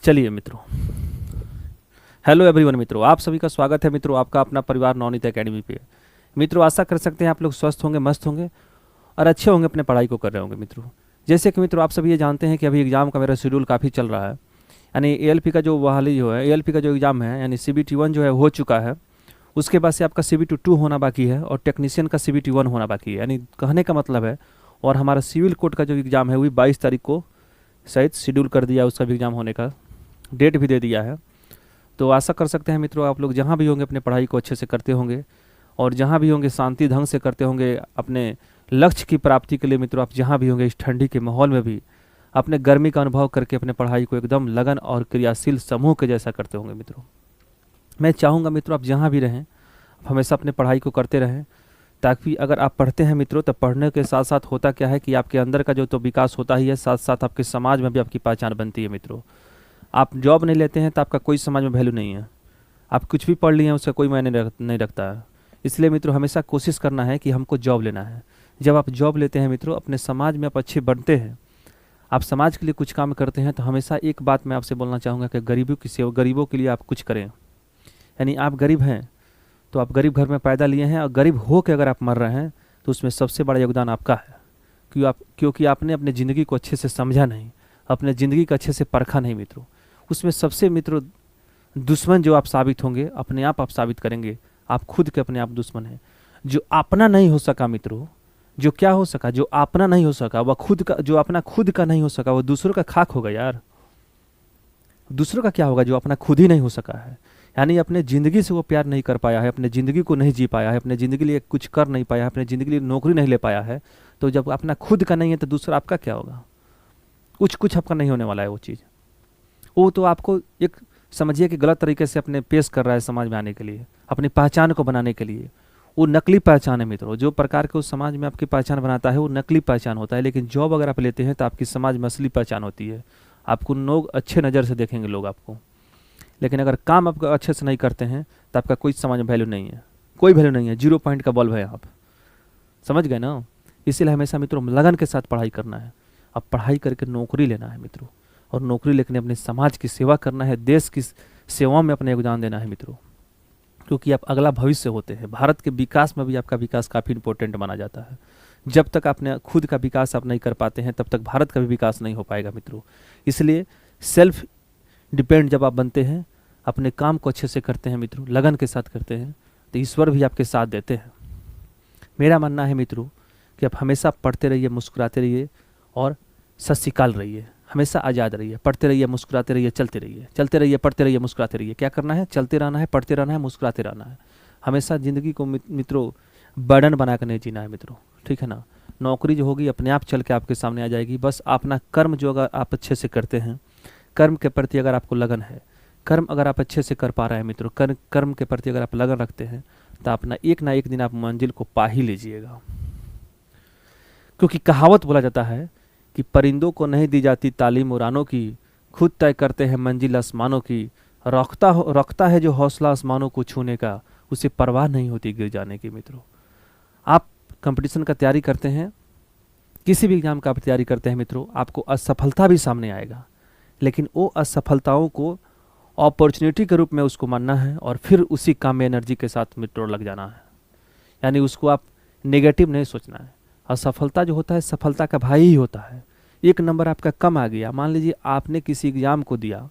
चलिए मित्रों, hello everyone मित्रों, आप सभी का स्वागत है मित्रों आपका अपना परिवार नवनीत एकेडमी पे। मित्रों आशा कर सकते हैं आप लोग स्वस्थ होंगे, मस्त होंगे और अच्छे होंगे, अपने पढ़ाई को कर रहे होंगे मित्रों। जैसे कि मित्रों आप सभी ये जानते हैं कि अभी एग्जाम का मेरा शेड्यूल काफ़ी चल रहा है। यानी एएलपी का जो बहाली जो है, एएलपी का जो एग्ज़ाम है यानी CBT 1 जो है हो चुका है। उसके बाद से आपका CBT 2 होना बाकी है और टेक्नीशियन का CBT 1 होना बाकी है। यानी कहने का मतलब है, और हमारा सिविल कोड का जो एग्ज़ाम है वही 22 तारीख को शायद शेड्यूल कर दिया, उसका भी एग्ज़ाम होने का डेट भी दे दिया है। तो आशा कर सकते हैं मित्रों आप लोग जहाँ भी होंगे अपने पढ़ाई को अच्छे से करते होंगे और जहाँ भी होंगे शांति ढंग से करते होंगे अपने लक्ष्य की प्राप्ति के लिए। मित्रों आप जहाँ भी होंगे इस ठंडी के माहौल में भी अपने गर्मी का अनुभव करके अपने पढ़ाई को एकदम लगन और क्रियाशील समूह के जैसा करते होंगे। मित्रों मैं चाहूँगा मित्रों आप जहाँ भी रहें आप हमेशा अपने पढ़ाई को करते रहें, ताकि अगर आप पढ़ते हैं मित्रों तो पढ़ने के साथ साथ होता क्या है कि आपके अंदर का जो तो विकास होता ही है, साथ साथ आपके समाज में भी आपकी पहचान बनती है। मित्रों आप जॉब नहीं लेते हैं तो आपका कोई समाज में वैल्यू नहीं है। आप कुछ भी पढ़ लिए हैं उसका कोई मायने नहीं रखता है। इसलिए मित्रों हमेशा कोशिश करना है कि हमको जॉब लेना है। जब आप जॉब लेते हैं मित्रों अपने समाज में आप अच्छे बनते हैं, आप समाज के लिए कुछ काम करते हैं, तो हमेशा एक बात मैं आपसे बोलना चाहूँगा कि गरीबों की सेवा, गरीबों के लिए आप कुछ करें। यानी आप गरीब हैं तो आप गरीब घर में पैदा लिए हैं और गरीब हो के अगर आप मर रहे हैं तो उसमें सबसे बड़ा योगदान आपका है। क्योंकि आपने अपने ज़िंदगी को अच्छे से समझा नहीं, अपने ज़िंदगी को अच्छे से परखा नहीं। मित्रों उसमें सबसे मित्रों दुश्मन जो आप साबित होंगे, अपने आप साबित करेंगे, आप खुद के अपने आप दुश्मन हैं। जो अपना नहीं हो सका मित्रों, जो क्या हो सका, जो अपना नहीं हो सका वह खुद का, जो अपना खुद का नहीं हो सका वो दूसरों का खाक होगा यार। दूसरों का क्या होगा जो अपना खुद ही नहीं हो सका है। यानी अपने ज़िंदगी से वो प्यार नहीं कर पाया है, अपने ज़िंदगी को नहीं जी पाया है, अपने ज़िंदगी के लिए कुछ कर नहीं पाया है, अपने ज़िंदगी के लिए नौकरी नहीं ले पाया है। तो जब अपना खुद का नहीं है तो दूसरा आपका क्या होगा? कुछ आपका नहीं होने वाला है वो चीज़। वो तो आपको एक समझिए कि गलत तरीके से अपने पेश कर रहा है समाज में आने के लिए, अपनी पहचान को बनाने के लिए। वो नकली पहचान है मित्रों। जो प्रकार के उस समाज में आपकी पहचान बनाता है वो नकली पहचान होता है। लेकिन जॉब अगर आप लेते हैं तो आपकी समाज में असली पहचान होती है। आपको लोग अच्छे नज़र से देखेंगे लोग आपको। लेकिन अगर काम आप अच्छे से नहीं करते हैं तो आपका कोई समाज में वैल्यू नहीं है, कोई वैल्यू नहीं है। 0 पॉइंट का बल्ब है आप, समझ गए ना। इसीलिए हमेशा मित्रों लगन के साथ पढ़ाई करना है। अब पढ़ाई करके नौकरी लेना है मित्रों, और नौकरी लेकर अपने समाज की सेवा करना है, देश की सेवा में अपना योगदान देना है मित्रों। क्योंकि आप अगला भविष्य होते हैं। भारत के विकास में भी आपका विकास काफ़ी इंपॉर्टेंट माना जाता है। जब तक आपने खुद का विकास आप नहीं कर पाते हैं तब तक भारत का भी विकास नहीं हो पाएगा मित्रों। इसलिए सेल्फ डिपेंड जब आप बनते हैं, अपने काम को अच्छे से करते हैं मित्रों, लगन के साथ करते हैं, तो ईश्वर भी आपके साथ देते हैं। मेरा मानना है मित्रों कि आप हमेशा पढ़ते रहिए, मुस्कुराते रहिए और सत रहिए। हमेशा आज़ाद रहिए, पढ़ते रहिए, मुस्कुराते रहिए, चलते रहिए, चलते रहिए, पढ़ते रहिए, मुस्कुराते रहिए। क्या करना है? चलते रहना है, पढ़ते रहना है, मुस्कुराते रहना है। हमेशा ज़िंदगी को मित्रों बर्डन बना कर नहीं जीना है मित्रों, ठीक है ना। नौकरी जो होगी अपने आप चल के आपके सामने आ जाएगी। बस अपना कर्म जो अगर आप अच्छे से करते हैं, कर्म के प्रति अगर आपको लगन है, कर्म अगर आप अच्छे से कर पा रहे हैं मित्रों, कर्म के प्रति अगर आप लगन रखते हैं तो अपना एक ना एक दिन आप मंजिल को पा ही लीजिएगा। क्योंकि कहावत बोला जाता है कि परिंदों को नहीं दी जाती तालीम उड़ानों की, खुद तय करते हैं मंजिल आसमानों की। रखता है जो हौसला आसमानों को छूने का, उसे परवाह नहीं होती गिर जाने की। मित्रों आप कंपटीशन का तैयारी करते हैं, किसी भी एग्जाम का आप तैयारी करते हैं मित्रों, आपको असफलता भी सामने आएगा, लेकिन वो असफलताओं को अपॉर्चुनिटी के रूप में उसको मानना है और फिर उसी काम में एनर्जी के साथ मित्रों लग जाना है। यानी उसको आप नेगेटिव नहीं सोचना है। असफलता जो होता है सफलता का भाई ही होता है। एक नंबर आपका कम आ गया, मान लीजिए आपने किसी एग्ज़ाम को दिया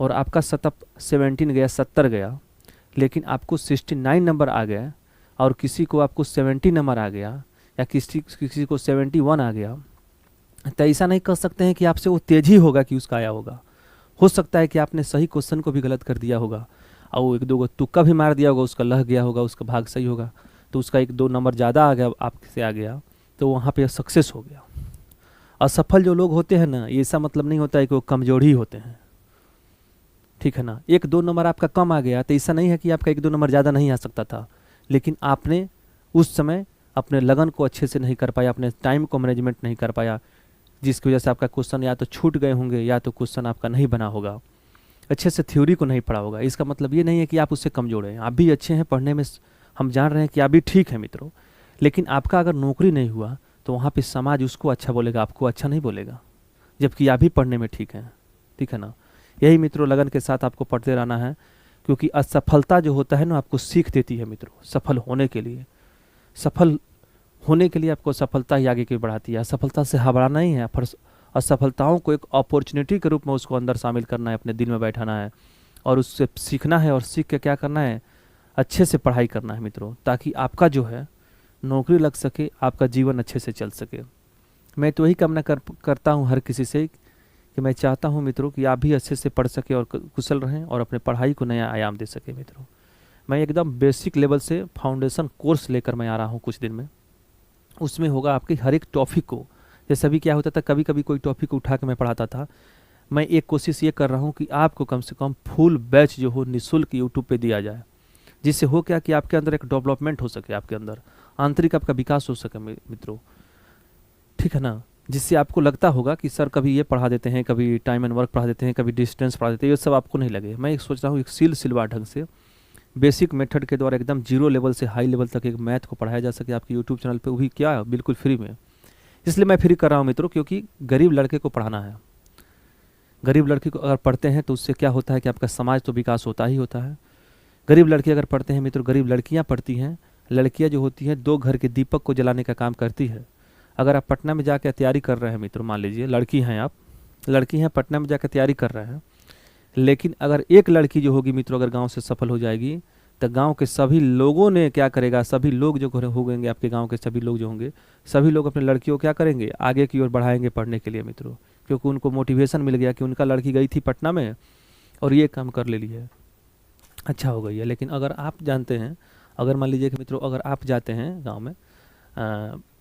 और आपका 17 गया, 70 गया, लेकिन आपको 69 नंबर आ गया, और किसी को आपको 70 नंबर आ गया, या किसी को 71 आ गया, तो ऐसा नहीं कर सकते हैं कि आपसे वो तेज ही होगा कि उसका आया होगा। हो सकता है कि आपने सही क्वेश्चन को भी गलत कर दिया होगा और वो 1-2 को तुक्का भी मार दिया होगा, उसका लह गया होगा, उसका भाग सही होगा, तो उसका 1-2 नंबर ज़्यादा आ गया, आपसे आ गया, तो वहाँ पे सक्सेस हो गया। असफल जो लोग होते हैं ना, ये ऐसा मतलब नहीं होता है कि वो कमज़ोर ही होते हैं, ठीक है ना। 1-2 नंबर आपका कम आ गया तो ऐसा नहीं है कि आपका 1-2 नंबर ज़्यादा नहीं आ सकता था, लेकिन आपने उस समय अपने लगन को अच्छे से नहीं कर पाया, अपने टाइम को मैनेजमेंट नहीं कर पाया, जिसकी वजह से आपका क्वेश्चन या तो छूट गए होंगे या तो क्वेश्चन आपका नहीं बना होगा, अच्छे से थ्योरी को नहीं पढ़ा होगा। इसका मतलब ये नहीं है कि आप उससे कमज़ोर हैं, आप भी अच्छे हैं पढ़ने में, हम जान रहे हैं कि आप भी ठीक है मित्रों, लेकिन आपका अगर नौकरी नहीं हुआ तो वहाँ पे समाज उसको अच्छा बोलेगा, आपको अच्छा नहीं बोलेगा, जबकि आप भी पढ़ने में ठीक हैं, ठीक है ना। यही मित्रों लगन के साथ आपको पढ़ते रहना है, क्योंकि असफलता जो होता है ना आपको सीख देती है मित्रों। सफल होने के लिए, सफल होने के लिए आपको सफलता ही आगे की बढ़ाती है। असफलता से घबराना ही है, पर असफलताओं को एक अपॉर्चुनिटी के रूप में उसको अंदर शामिल करना है, अपने दिल में बैठाना है और उससे सीखना है, और सीख के क्या करना है, अच्छे से पढ़ाई करना है मित्रों, ताकि आपका जो है नौकरी लग सके, आपका जीवन अच्छे से चल सके। मैं तो यही कामना करता हूँ हर किसी से, कि मैं चाहता हूँ मित्रों कि आप भी अच्छे से पढ़ सके और कुशल रहें और अपने पढ़ाई को नया आयाम दे सके मित्रों। मैं एकदम बेसिक लेवल से फाउंडेशन कोर्स लेकर मैं आ रहा हूँ कुछ दिन में। उसमें होगा आपकी हर एक टॉपिक को, जैसे अभी क्या होता था, कभी कभी कोई टॉपिक उठा के मैं पढ़ाता था। मैं एक कोशिश ये कर रहा हूँ कि आपको कम से कम फुल बैच जो हो निःशुल्क यूट्यूब पे दिया जाए, जिससे हो क्या कि आपके अंदर एक डेवलपमेंट हो सके, आपके अंदर आंतरिक आपका विकास हो सके मित्रों, ठीक है ना। जिससे आपको लगता होगा कि सर कभी ये पढ़ा देते हैं, कभी टाइम एंड वर्क पढ़ा देते हैं, कभी डिस्टेंस पढ़ा देते हैं, ये सब आपको नहीं लगे। मैं एक सोच रहा हूँ एक सिलसिलवार ढंग से बेसिक मेथड के द्वारा एकदम जीरो लेवल से हाई लेवल तक एक मैथ को पढ़ाया जा सके आपके यूट्यूब चैनल पे, वो भी क्या बिल्कुल फ्री में। इसलिए मैं फ्री कर रहा हूँ मित्रों, क्योंकि गरीब लड़के को पढ़ाना है। गरीब लड़के को अगर पढ़ते हैं तो उससे क्या होता है कि आपका समाज तो विकास होता ही होता है। गरीब लड़के अगर पढ़ते हैं मित्रों, गरीब लड़कियाँ पढ़ती हैं, लड़कियाँ जो होती हैं 2 घर के दीपक को जलाने का काम करती है। अगर आप पटना में जाकर तैयारी कर रहे हैं मित्रों, मान लीजिए लड़की हैं आप, लड़की हैं पटना में जाकर तैयारी कर रहे हैं, लेकिन अगर एक लड़की जो होगी मित्रों अगर गांव से सफल हो जाएगी, तो गांव के सभी लोगों ने क्या करेगा, सभी लोग जो हो गएंगे, आपके गांव के सभी लोग जो होंगे, सभी लोग अपने लड़कियों को क्या करेंगे, आगे की ओर बढ़ाएंगे पढ़ने के लिए मित्रों, क्योंकि उनको मोटिवेशन मिल गया कि उनका लड़की गई थी पटना में और ये काम कर ले लिया है, अच्छा हो गई है। लेकिन अगर आप जानते हैं, अगर मान लीजिए कि मित्रों अगर आप जाते हैं गाँव में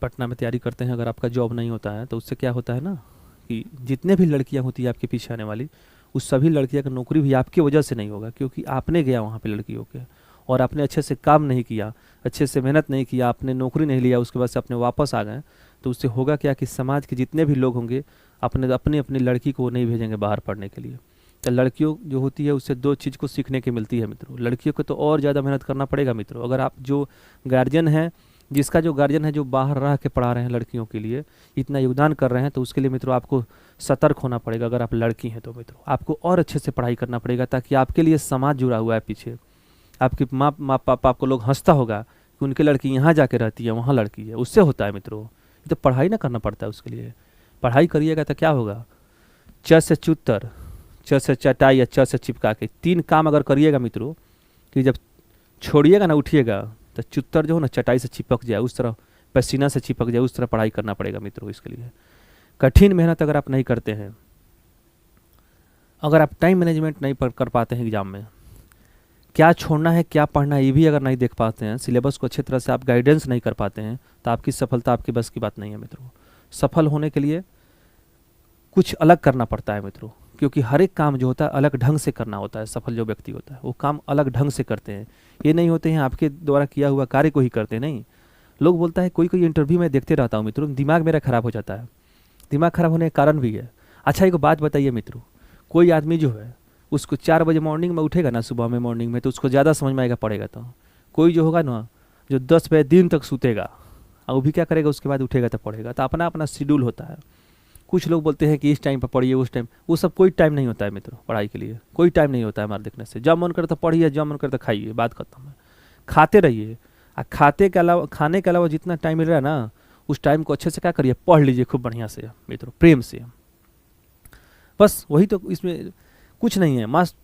पटना में तैयारी करते हैं, अगर आपका जॉब नहीं होता है तो उससे क्या होता है ना कि जितने भी लड़कियां होती है आपके पीछे आने वाली, उस सभी लड़कियों का नौकरी भी आपकी वजह से नहीं होगा, क्योंकि आपने गया वहाँ पे लड़कियों के और आपने अच्छे से काम नहीं किया, अच्छे से मेहनत नहीं किया, आपने नौकरी नहीं लिया, उसके बाद से अपने वापस आ गए, तो उससे होगा क्या कि समाज के जितने भी लोग होंगे अपनी अपनी लड़की को नहीं भेजेंगे बाहर पढ़ने के लिए। तो लड़कियों जो होती है उससे 2 चीज़ को सीखने की मिलती है मित्रों। लड़कियों को तो और ज़्यादा मेहनत करना पड़ेगा मित्रों। अगर आप जो गार्जियन है, जिसका जो गार्जियन है जो बाहर रह के पढ़ा रहे हैं लड़कियों के लिए, इतना योगदान कर रहे हैं, तो उसके लिए मित्रों आपको सतर्क होना पड़ेगा। अगर आप लड़की हैं तो मित्रों आपको और अच्छे से पढ़ाई करना पड़ेगा, ताकि आपके लिए समाज जुड़ा हुआ है पीछे। आपके माँ पापा आपको लोग हंसता होगा कि उनकी लड़की यहाँ जाके रहती है, वहाँ लड़की है, उससे होता है मित्रों। ये तो पढ़ाई ना करना पड़ता है उसके लिए। पढ़ाई करिएगा तो क्या होगा, च से चुत्तर, च से चटाई या च से चिपका के 3 काम अगर करिएगा मित्रों, कि जब छोड़िएगा ना उठिएगा तो चुत्तर जो हो ना चटाई से चिपक जाए, उस तरह पसीना से चिपक जाए, उस तरह पढ़ाई करना पड़ेगा मित्रों। इसके लिए कठिन मेहनत अगर आप नहीं करते हैं, अगर आप टाइम मैनेजमेंट नहीं कर पाते हैं एग्जाम में, क्या छोड़ना है क्या पढ़ना है ये भी अगर नहीं देख पाते हैं, सिलेबस को अच्छी तरह से आप गाइडेंस नहीं कर पाते हैं, तो आपकी सफलता आपकी बस की बात नहीं है मित्रों। सफल होने के लिए कुछ अलग करना पड़ता है मित्रों, क्योंकि हर एक काम जो होता है अलग ढंग से करना होता है। सफल जो व्यक्ति होता है वो काम अलग ढंग से करते हैं, ये नहीं होते हैं आपके द्वारा किया हुआ कार्य को ही करते नहीं। लोग बोलता है, कोई कोई इंटरव्यू में देखते रहता हूँ मित्रों, दिमाग मेरा खराब हो जाता है। दिमाग खराब होने का कारण भी है। अच्छा एक बात बताइए मित्रों, कोई आदमी जो है उसको 4 बजे मॉर्निंग में उठेगा ना, सुबह में मॉर्निंग में, तो उसको ज़्यादा समझ में आएगा पड़ेगा। तो कोई जो होगा ना जो 10 बजे दिन तक सूतेगा और वो भी क्या करेगा, उसके बाद उठेगा तो पढ़ेगा। तो अपना अपना शेड्यूल होता है। कुछ लोग बोलते हैं कि इस टाइम पर पढ़िए, उस टाइम, वो सब कोई टाइम नहीं होता है मित्रों। पढ़ाई के लिए कोई टाइम नहीं होता है हमारे देखने से। जब मन करता पढ़िए, जब मन करता खाइए, बात खत्म है। खाते रहिए, खाने के अलावा जितना टाइम मिल रहा है ना, उस टाइम को अच्छे से क्या करिए, पढ़ लीजिए खूब बढ़िया से मित्रों, प्रेम से। बस वही तो, इसमें कुछ नहीं है, मस्त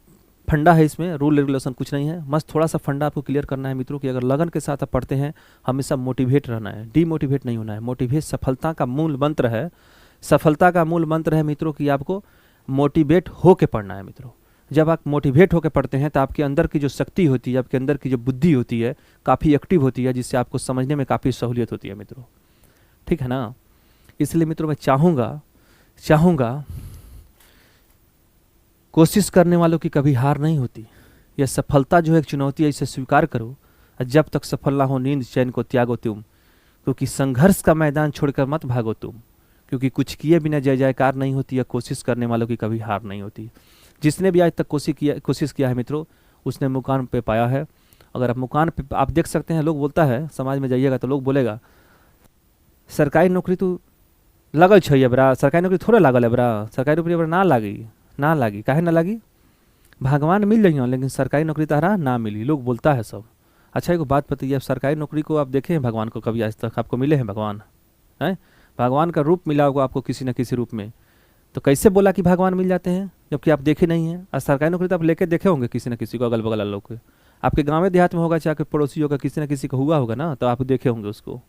फंडा है इसमें, रूल रेगुलेशन कुछ नहीं है। मस्त थोड़ा सा फंडा आपको क्लियर करना है मित्रों, कि अगर लगन के साथ आप पढ़ते हैं, हमेशा मोटिवेट रहना है, डीमोटिवेट नहीं होना है। मोटिवेट सफलता का मूल मंत्र है। सफलता का मूल मंत्र है मित्रों कि आपको मोटिवेट होकर पढ़ना है मित्रों। जब आप मोटिवेट होकर पढ़ते हैं तो आपके अंदर की जो शक्ति होती है, आपके अंदर की जो बुद्धि होती है, काफ़ी एक्टिव होती है, जिससे आपको समझने में काफ़ी सहूलियत होती है मित्रों, ठीक है ना। इसलिए मित्रों मैं चाहूँगा कोशिश करने वालों की कभी हार नहीं होती। यह सफलता जो है एक चुनौती है, इसे स्वीकार करो। जब तक सफल ना हो नींद चैन को त्यागो तुम, क्योंकि संघर्ष का मैदान छोड़कर मत भागो तुम, क्योंकि कुछ किए बिना जय जयकार नहीं होती है। कोशिश करने वालों की कभी हार नहीं होती। जिसने भी आज तक कोशिश किया है मित्रों, उसने मुकाम पे पाया है। अगर आप मुकाम पे, आप देख सकते हैं, लोग बोलता है, समाज में जाइएगा तो लोग बोलेगा सरकारी नौकरी तो लगल छै बरा, सरकारी नौकरी थोड़े लागल है बरा, सरकारी नौकरी बरा ना लागी, ना लागी, काहे ना लागी? भगवान मिल रही हो लेकिन सरकारी नौकरी तारा ना मिली, लोग बोलता है सब। अच्छा एक बात बताइए, आप सरकारी नौकरी को आप देखे हैं भगवान को कभी आज तक? आपको मिले हैं भगवान? हैं? भगवान का रूप मिला होगा आपको किसी न किसी रूप में, तो कैसे बोला कि भगवान मिल जाते हैं जबकि आप देखे नहीं हैं? और सरकारी नौकरी तो आप लेके देखे होंगे किसी न किसी को, अगल बगल लोग के, आपके गाँव में देहात में होगा, चाहे पड़ोसी होगा, किसी न किसी को हुआ होगा ना, तो आप देखे होंगे उसको,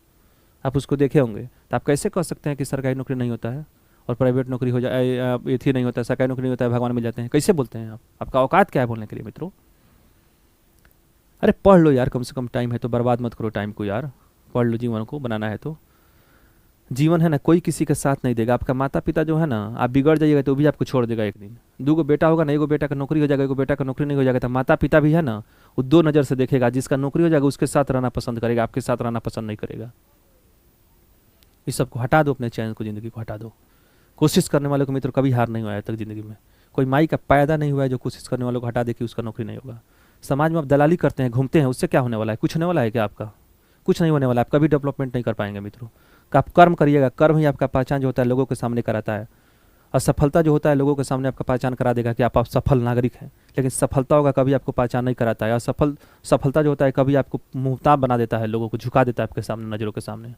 आप उसको देखे होंगे। तो आप कैसे कह सकते हैं कि सरकारी नौकरी नहीं होता है और प्राइवेट नौकरी हो जाए, ये थी नहीं होता है, सरकारी नौकरी नहीं होता है, भगवान मिल जाते हैं? कैसे बोलते हैं आप? आपका औकात क्या है बोलने के लिए मित्रों? अरे पढ़ लो यार, कम से कम टाइम है तो बर्बाद मत करो टाइम को यार, पढ़ लो, जीवन को बनाना है तो। जीवन है ना, कोई किसी का साथ नहीं देगा। आपका माता पिता जो है ना, आप बिगड़ जाइएगा तो भी आपको छोड़ देगा एक दिन। 2 बेटा होगा ना, 1 बेटा का नौकरी हो जाएगा, 1 बेटा का नौकरी नहीं हो जाएगा, तो माता पिता भी है ना, वो 2 नज़र से देखेगा। जिसका नौकरी हो जाएगा उसके साथ रहना पसंद करेगा, आपके साथ रहना पसंद नहीं करेगा। इस सबको हटा दो, अपने चैन को, ज़िंदगी को हटा दो। कोशिश करने वाले को मित्र कभी हार नहीं हुआ है तक ज़िंदगी में। कोई माई का पैदा नहीं हुआ है जो कोशिश करने वालों को हटा दे कि उसका नौकरी नहीं होगा। समाज में आप दलाली करते हैं, घूमते हैं, उससे क्या होने वाला है? कुछ होने वाला है क्या आपका? कुछ नहीं होने वाला। आप कभी डेवलपमेंट नहीं कर पाएंगे मित्रों। आप कर्म करिएगा, कर्म ही आपका पहचान जो होता है लोगों के सामने कराता है। और सफलता जो होता है लोगों के सामने आपका पहचान करा देगा कि आप सफल नागरिक हैं। लेकिन सफलता होगा कभी आपको पहचान नहीं कराता है। और सफलता जो होता है कभी आपको मुहताब बना देता है, लोगों को झुका देता है आपके सामने, नज़रों के सामने।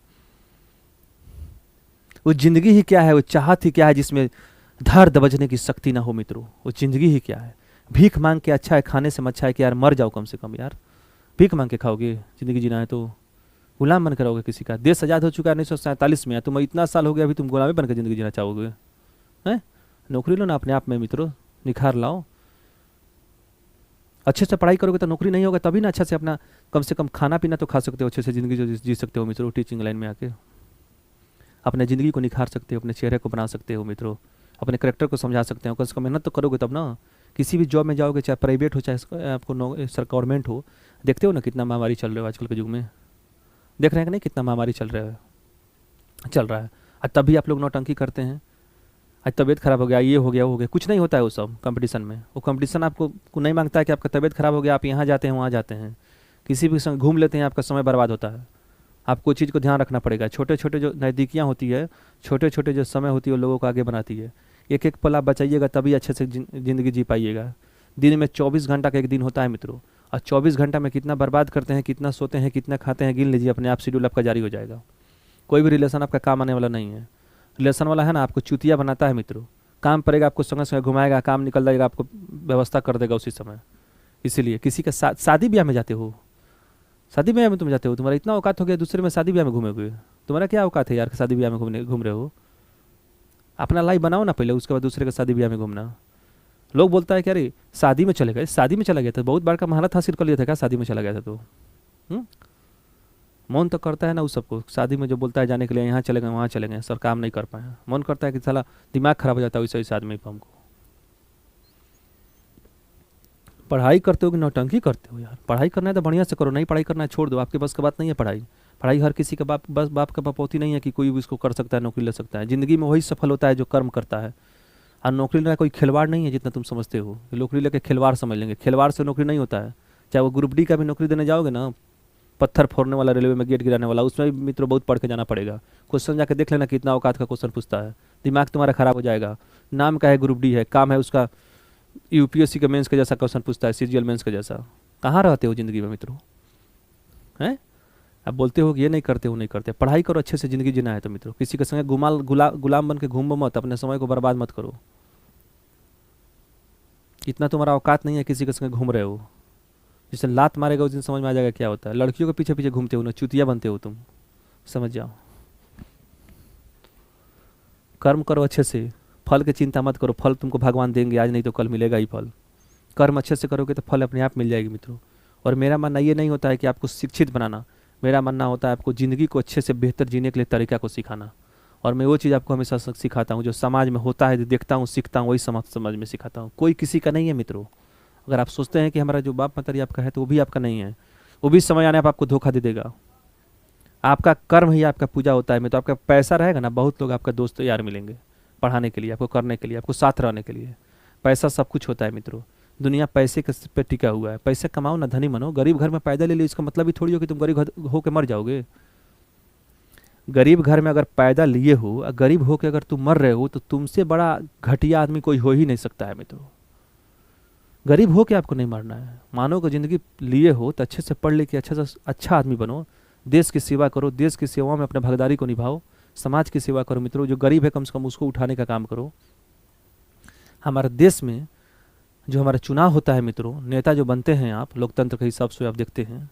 वो जिंदगी ही क्या है, वो चाहत ही क्या है जिसमें धर दबजने की शक्ति ना हो मित्रों? वो जिंदगी ही क्या है? भीख मांग के अच्छा है, खाने से अच्छा है कि यार मर जाओ कम से कम यार। भीख मांग के खाओगे? जिंदगी जीना है तो गुलाम बन कर रहोगे किसी का। देश आज़ाद हो चुका है 1947 में, तुम इतना साल हो गया, अभी तुम गुलामी बनकर जिंदगी जीना चाहोगे? हैं? नौकरी लो ना अपने आप में मित्रों, निखार लाओ। अच्छे से पढ़ाई करोगे तो नौकरी नहीं होगा तभी ना, अच्छा से अपना कम से कम खाना पीना तो खा सकते हो, अच्छे से ज़िंदगी जो जी सकते हो मित्रों। टीचिंग लाइन में आके अपने ज़िंदगी को निखार सकते हो, अपने चेहरे को बना सकते हो मित्रों, अपने करेक्टर को समझा सकते हो। कम से कम मेहनत तो करोगे तब ना। किसी भी जॉब में जाओगे, चाहे प्राइवेट हो चाहे आपको सर गवर्नमेंट हो, देखते हो ना कितना महामारी चल रहा है आजकल के युग में। देख रहे हैं कि नहीं कितना महामारी चल रहा है। और तब भी आप लोग नौटंकी करते हैं। आज तबीयत खराब हो गया, ये हो गया, वो हो गया, कुछ नहीं होता है वो सब कंपटीशन में। वो कंपटीशन आपको नहीं मांगता है कि आपका तबीयत खराब हो गया आप यहाँ जाते हैं वहाँ जाते हैं, किसी भी संग घूम लेते हैं, आपका समय बर्बाद होता है। आपको चीज़ को ध्यान रखना पड़ेगा। छोटे छोटे जो नज़दीकियाँ होती है, छोटे छोटे जो समय होती है वो लोगों को आगे बनाती है। एक एक पल आप बचाइएगा तभी अच्छे से ज़िंदगी जी पाइएगा। दिन में 24 घंटा का एक दिन होता है मित्रों, और 24 घंटा में कितना बर्बाद करते हैं, कितना सोते हैं, कितना खाते हैं, गिन लीजिए, अपने आप शेड्यूल आपका जारी हो जाएगा। कोई भी रिलेशन आपका काम आने वाला नहीं है। रिलेशन वाला है ना आपको चूतिया बनाता है मित्रों। काम पड़ेगा आपको संगे संगे घुमाएगा, काम निकल जाएगा आपको व्यवस्था कर देगा उसी समय। इसीलिए किसी का शादी ब्याह में जाते हो, शादी ब्याह में तुम जाते हो, तुम्हारा इतना औकात हो गया दूसरे में शादी ब्याह में घूमोगे? तुम्हारा क्या औकात है यार शादी ब्याह में घूम रहे हो? अपना लाइफ बनाओ ना पहले, उसके बाद दूसरे का शादी ब्याह में घूमना। लोग बोलता है कि अरे शादी में चले गए, शादी में चला गया था, बहुत बार का महारत हासिल कर लिया था क्या शादी में चला गया था तो? मन तो करता है ना उस सबको, शादी में जो बोलता है जाने के लिए, यहाँ चले गए वहाँ चले गए, सर काम नहीं कर पाए, मन करता है कि साला दिमाग खराब हो जाता है वैसे आदमी पर। हमको पढ़ाई करते हो कि नौटंकी करते हो यार? पढ़ाई करना है तो बढ़िया से करो, नहीं पढ़ाई करना है छोड़ दो, आपके बस का बात नहीं है पढ़ाई। पढ़ाई हर किसी का बाप का बपौती नहीं है कि कोई भी इसको कर सकता है, नौकरी ले सकता है। ज़िंदगी में वही सफल होता है जो कर्म करता है। और नौकरी लेना कोई खिलवाड़ नहीं है जितना तुम समझते हो। नौकरी लेकर खिलवाड़ समझ लेंगे, खिलवाड़ से नौकरी नहीं होता है। चाहे वो ग्रुप डी का भी नौकरी देने जाओगे ना, पत्थर फोड़ने वाला, रेलवे में गेट गिराने वाला, उसमें भी मित्रों बहुत पढ़ के जाना पड़ेगा। क्वेश्चन जाके देख लेना कितना औकात का क्वेश्चन पूछता है, दिमाग तुम्हारा खराब हो जाएगा। नाम का है ग्रुप डी है, काम है उसका यूपीएससी के मेंस के जैसा क्वेश्चन पूछता है, सीजीएल मेंस के जैसा। कहाँ रहते हो ज़िंदगी में मित्रों? हैं? अब बोलते हो कि ये नहीं करते, वो नहीं करते। पढ़ाई करो, अच्छे से ज़िंदगी जीना है तो मित्रों। किसी के संगे गुलाम बन के घूमो मत, अपने समय को बर्बाद मत करो। इतना तुम्हारा औकात नहीं है किसी के संगे घूम रहे हो। जिस दिन लात मारेगा उस दिन समझ में आ जाएगा क्या होता है। लड़कियों के पीछे पीछे घूमते हो ना, चूतिया बनते हो तुम, समझ जाओ। कर्म करो अच्छे से, फल की चिंता मत करो। फल तुमको भगवान देंगे, आज नहीं तो कल मिलेगा ही फल। कर्म अच्छे से करोगे तो फल अपने आप मिल जाएगी मित्रों। और मेरा मानना ये नहीं होता है कि आपको शिक्षित बनाना, मेरा मानना होता है आपको ज़िंदगी को अच्छे से बेहतर जीने के लिए तरीका को सिखाना। और मैं वो चीज़ आपको हमेशा सिखाता हूँ जो समाज में होता है, जो देखता हूँ सीखता हूँ, वही समझ में सिखाता हूँ। कोई किसी का नहीं है मित्रों। अगर आप सोचते हैं कि हमारा जो बाप मतरी आपका है तो वो भी आपका नहीं है, वो भी समय आने पर आपको धोखा दे देगा। आपका कर्म ही आपका पूजा होता है। मैं तो आपका पैसा रहेगा ना, बहुत लोग आपका दोस्त यार मिलेंगे पढ़ाने के लिए, आपको करने के लिए, आपको साथ रहने के लिए। पैसा सब कुछ होता है मित्रों। दुनिया पैसे के पे टिका हुआ है। पैसे कमाओ ना, धनी बनो। गरीब घर में पैदा ले लो, इसका मतलब ही थोड़ी हो कि तुम गरीब हो के मर जाओगे। गरीब घर में अगर पैदा लिए हो और गरीब हो के अगर तुम मर रहे हो तो तुमसे बड़ा घटिया आदमी कोई हो ही नहीं सकता है मित्रों। गरीब हो के आपको नहीं मरना है। मानव को ज़िंदगी लिए हो तो अच्छे से पढ़ लिख के अच्छा से अच्छा आदमी बनो, देश की सेवा करो, देश की सेवा में अपने भागीदारी को निभाओ, समाज की सेवा करो मित्रों। जो गरीब है कम से कम उसको उठाने का काम करो। हमारे देश में जो हमारा चुनाव होता है मित्रों, नेता जो बनते हैं, आप लोकतंत्र के हिसाब से आप देखते हैं,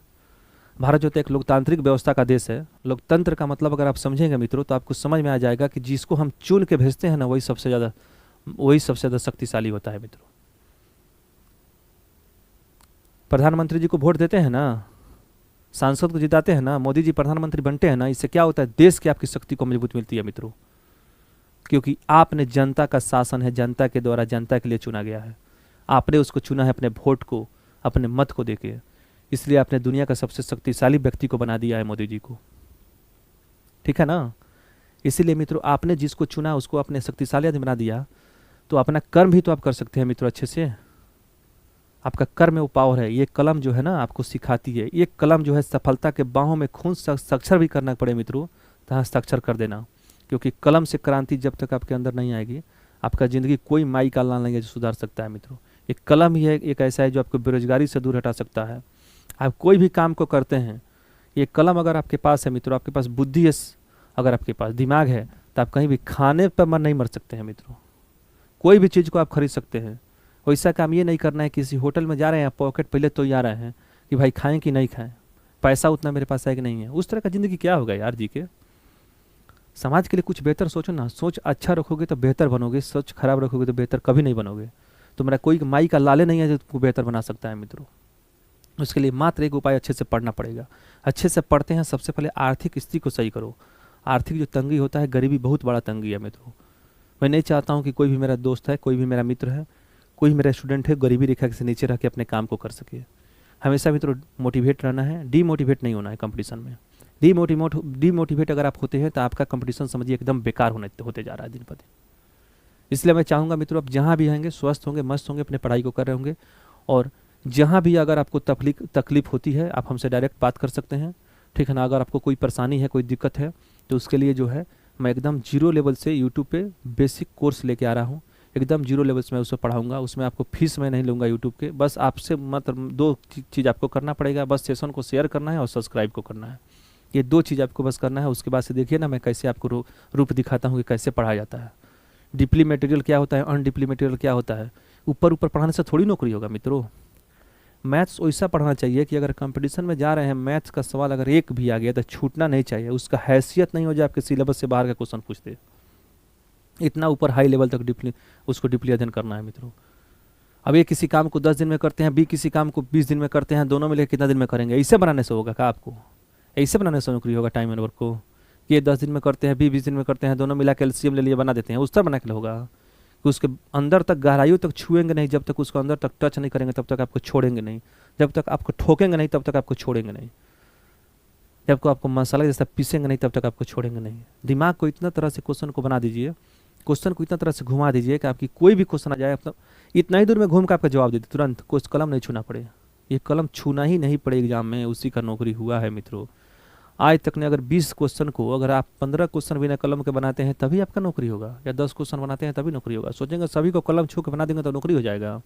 भारत जो तो एक लोकतांत्रिक व्यवस्था का देश है। लोकतंत्र का मतलब अगर आप समझेंगे मित्रों तो आपको समझ में आ जाएगा कि जिसको हम चुन के भेजते हैं ना वही सबसे ज़्यादा शक्तिशाली होता है मित्रों। प्रधानमंत्री जी को वोट देते हैं ना, सांसद को जिताते हैं ना, मोदी जी प्रधानमंत्री बनते हैं ना, इससे क्या होता है, देश की आपकी शक्ति को मजबूत मिलती है मित्रों। क्योंकि आपने जनता का शासन है, जनता के द्वारा जनता के लिए चुना गया है। आपने उसको चुना है अपने वोट को, अपने मत को देके। इसलिए आपने दुनिया का सबसे शक्तिशाली व्यक्ति को बना दिया है मोदी जी को, ठीक है ना। इसीलिए मित्रों आपने जिसको चुना उसको अपने शक्तिशाली आदमी बना दिया, तो अपना कर्म भी तो आप कर सकते हैं मित्रों अच्छे से। आपका कर्म में वो पावर है। ये कलम जो है ना आपको सिखाती है, ये कलम जो है सफलता के बाहों में खून साक्षर भी करना पड़े मित्रों तो हस्ताक्षर कर देना। क्योंकि कलम से क्रांति जब तक आपके अंदर नहीं आएगी, आपका ज़िंदगी कोई माई का लाल नहीं है जो सुधार सकता है मित्रों। एक कलम ही है, एक ऐसा है जो आपको बेरोजगारी से दूर हटा सकता है। आप कोई भी काम को करते हैं, ये कलम अगर आपके पास है मित्रों, आपके पास बुद्धि है, अगर आपके पास दिमाग है, तो आप कहीं भी खाने पर नहीं मर सकते हैं मित्रों। कोई भी चीज़ को आप खरीद सकते हैं। वैसा काम ये नहीं करना है किसी होटल में जा रहे हैं, पॉकेट पहले तो जा रहे हैं कि भाई खाएं कि नहीं खाएं, पैसा उतना मेरे पास है कि नहीं है। उस तरह का ज़िंदगी क्या होगा यार जी के। समाज के लिए कुछ बेहतर सोचो ना। सोच अच्छा रखोगे तो बेहतर बनोगे, सोच खराब रखोगे तो बेहतर कभी नहीं बनोगे। तो मेरा कोई माई का लाले नहीं है जो तुमको बेहतर बना सकता है मित्रों। उसके लिए मात्र एक उपाय, अच्छे से पढ़ना पड़ेगा। अच्छे से पढ़ते हैं, सबसे पहले आर्थिक स्थिति को सही करो। आर्थिक जो तंगी होता है, गरीबी बहुत बड़ा तंगी है मित्रों। मैं नहीं चाहता हूँ कि कोई भी मेरा दोस्त है, कोई भी मेरा मित्र है, कोई मेरा स्टूडेंट है गरीबी रेखा से नीचे रह के अपने काम को कर सके। हमेशा मित्रों मोटिवेट रहना है, डीमोटिवेट नहीं होना है कंपटीशन में। डीमोटिवेट अगर आप होते हैं तो आपका कंपटीशन समझिए एकदम बेकार होते जा रहा है दिन पर दिन। इसलिए मैं चाहूँगा मित्रों आप जहाँ भी आएंगे स्वस्थ होंगे, मस्त होंगे, अपने पढ़ाई को कर रहे होंगे। और जहाँ भी अगर आपको तकलीफ होती है आप हमसे डायरेक्ट बात कर सकते हैं, ठीक है ना। अगर आपको कोई परेशानी है, कोई दिक्कत है, तो उसके लिए जो है मैं एकदम जीरो लेवल से यूट्यूब पे बेसिक कोर्स लेके आ रहा हूँ। एकदम जीरो लेवल से मैं उसको पढ़ाऊंगा। उसमें आपको फीस मैं नहीं लूँगा यूट्यूब के। बस आपसे मतलब दो चीज़ आपको करना पड़ेगा, बस सेशन को शेयर करना है और सब्सक्राइब को करना है। ये दो चीज़ आपको बस करना है। उसके बाद से देखिए ना मैं कैसे आपको रूप दिखाता हूँ कि कैसे पढ़ाया जाता है। डीपली मटेरियल क्या होता है, अनडीपली मटेरियल क्या होता है। ऊपर ऊपर पढ़ाने से थोड़ी नौकरी होगा मित्रों। मैथ्स वैसा पढ़ना चाहिए कि अगर कंपटीशन में जा रहे हैं, मैथ्स का सवाल अगर एक भी आ गया तो छूटना नहीं चाहिए। उसका हैसियत नहीं हो जाए आपके सिलेबस से बाहर का क्वेश्चन पूछते। इतना ऊपर हाई लेवल तक उसको डीपली अध्ययन करना है मित्रों। अब ये किसी काम को 10 दिन में करते हैं, बी किसी काम को 20 दिन में करते हैं, दोनों मिलकर कितना दिन में करेंगे। ऐसे बनाने से होगा क्या आपको? ऐसे बनाने से नौकरी होगा टाइम एंड वर्क को? कि ये 10 दिन में करते हैं, बी 20 दिन में करते हैं, दोनों मिला कैल्शियम ले लिए बना देते हैं, उस तरह बना के होगा कि उसके अंदर तक गहराइयों तक छुएंगे नहीं। जब तक उसको अंदर तक टच नहीं करेंगे तब तक आपको छोड़ेंगे नहीं। जब तक आपको ठोकेंगे नहीं तब तक आपको छोड़ेंगे नहीं। जब को आपको मसाला जैसा पीसेंगे नहीं तब तक आपको छोड़ेंगे नहीं। दिमाग को इतना तरह से क्वेश्चन को बना दीजिए, क्वेश्चन को इतना तरह से घुमा दीजिए कि आपकी कोई भी क्वेश्चन आ जाए आप इतना ही दूर में घूम कर आपका जवाब दे दे तुरंत। कोई कलम नहीं छूना पड़े। ये कलम छूना ही नहीं पड़े एग्जाम में, उसी का नौकरी हुआ है मित्रों। आज तक ने अगर 20 क्वेश्चन को अगर आप 15 क्वेश्चन बिना कलम के बनाते हैं तभी आपका नौकरी होगा, या 10 क्वेश्चन बनाते हैं तभी नौकरी होगा। सोचेंगे सभी को कलम छू के बना देंगे तो नौकरी हो जाएगा।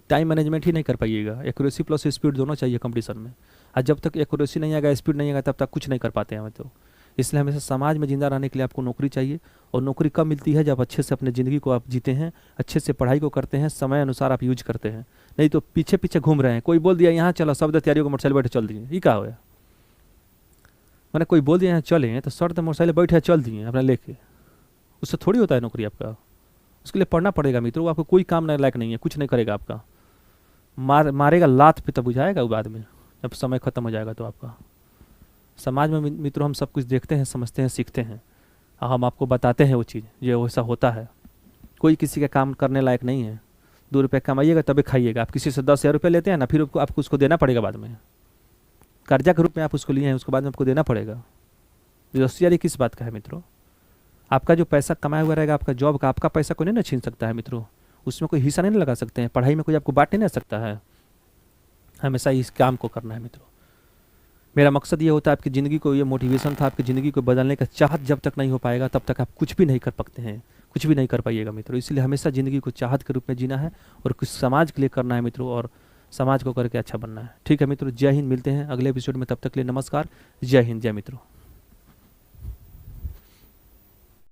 टाइम मैनेजमेंट ही नहीं कर पाइएगा। एक्यूरेसी प्लस स्पीड दोनों चाहिए कंपटीशन में। और जब तक एक्यूरेसी नहीं आएगा, स्पीड नहीं आएगा, तब तक कुछ नहीं कर पाते हैं हमें तो। इसलिए हमेशा समाज में जिंदा रहने के लिए आपको नौकरी चाहिए। और नौकरी कब मिलती है? जब अच्छे से अपने ज़िंदगी को आप जीते हैं, अच्छे से पढ़ाई को करते हैं, समय अनुसार आप यूज करते हैं। नहीं तो पीछे पीछे घूम रहे हैं। कोई बोल दिया यहाँ चलो, शब्द तैयारियों को मोटरसाइकिल बैठे चल दिए, ये क्या हो? मैंने कोई बोल दिया यहाँ चले तो शर्त मोटरसाइकिल बैठे चल दिए अपना लेके, उससे थोड़ी होता है नौकरी आपका। उसके लिए पढ़ना पड़ेगा मित्रों। आपको कोई काम नहीं लायक नहीं है, कुछ नहीं करेगा आपका। मारेगा लात पे तब बुझाएगा वो बाद में, जब समय खत्म हो जाएगा तो आपका। समाज में मित्रों हम सब कुछ देखते हैं, समझते हैं, सीखते हैं, हम आपको बताते हैं वो चीज़ जो वैसा होता है। कोई किसी का काम करने लायक नहीं है। 2 रुपये कमाइएगा तभी खाइएगा। आप किसी से 10,000 रुपये लेते हैं ना, फिर आपको उसको देना पड़ेगा बाद में। कर्जा के रूप में आप उसको लिए हैं, उसके बाद में आपको देना पड़ेगा। बेरोजगारी किस बात का है मित्रों? आपका जो पैसा कमाया हुआ रहेगा, आपका जॉब का, आपका पैसा कोई नहीं ना छीन सकता है मित्रों। उसमें कोई हिस्सा नहीं लगा सकते हैं। पढ़ाई में कोई आपको बांट नहीं ना सकता है। हमेशा इस काम को करना है मित्रों। मेरा मकसद ये होता है आपकी ज़िंदगी को, ये मोटिवेशन था आपकी ज़िंदगी को बदलने का। चाहत जब तक नहीं हो पाएगा तब तक आप कुछ भी नहीं कर सकते हैं, कुछ भी नहीं कर पाइएगा मित्रों। इसलिए हमेशा ज़िंदगी को चाहत के रूप में जीना है और कुछ समाज के लिए करना है मित्रों, और समाज को करके अच्छा बनना है। ठीक है मित्रों, जय हिंद। मिलते हैं अगले एपिसोड में, तब तक के लिए नमस्कार, जय हिंद, जय मित्रों।